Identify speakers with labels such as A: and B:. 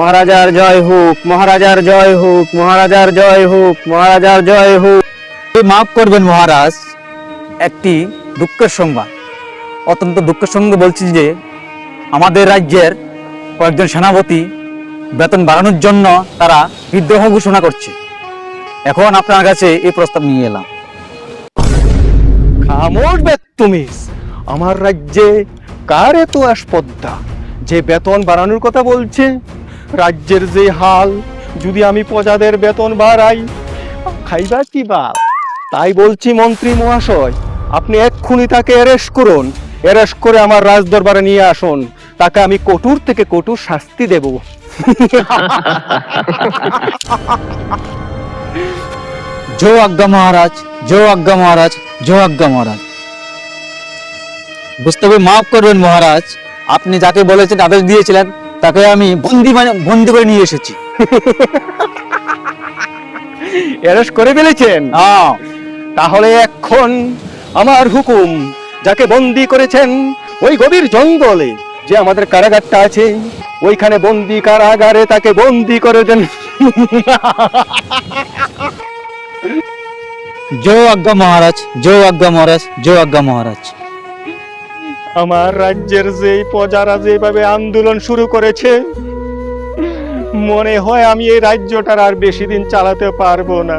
A: মহারাজার জয় হোক, মহারাজার জয় হোক, মহারাজার জয় হোক, মহারাজার জয় হোক।
B: মাফ করবেন মহারাজ, একটি দুঃখের সংবাদ, অত্যন্ত দুঃখের সঙ্গে বলছি যে আমাদের রাজ্যের কয়েকজন সেনাপতি বেতন বাড়ানোর জন্য তারা বিদ্রোহ ঘোষণা করছে। এখন আপনার কাছে এই প্রস্তাব নিয়ে এলাম।
C: খামোশ বেত্তমিজ, আমার রাজ্যে কার এত আসপদ্দা যে বেতন বাড়ানোর কথা বলছে? রাজ্যের যে হাল, যদি আমি প্রজাদের বেতন বাড়াই খাইবা কি বা? তাই বলছি মন্ত্রী মহাশয়, আপনি এক্ষুনি তাকে অ্যারেস্ট করুন, অ্যারেস্ট করে আমার রাজদরবারে নিয়ে আসুন, তাকে আমি কঠোর থেকে কঠোর শাস্তি দেব।
B: জো আজ্ঞা মহারাজ, জো আজ্ঞা মহারাজ, জো আজ্ঞা মহারাজ। বুঝতে হবে, মাফ করবেন মহারাজ, আপনি যাকে বলেছেন, আদেশ দিয়েছিলেন, তাকে আমি বন্দি করে নিয়ে এসেছি।
C: অ্যারেস্ট করে ফেলেছেন?
B: হ্যাঁ।
C: তাহলে এখন আমার হুকুম, যাকে বন্দি করেছেন ওই গভীর জঙ্গলে যে আমাদের কারাগারটা আছে, ওইখানে বন্দি কারাগারে তাকে বন্দি করে দেন।
B: জো আজ্ঞা মহারাজ, জো আজ্ঞা মহারাজ, জো আজ্ঞা মহারাজ।
C: আমার রাজ্যের যেই প্রজারা যেভাবে আন্দোলন শুরু করেছে, মনে হয় আমি এই রাজ্যটার আর বেশি দিন চালাতে পারবো না।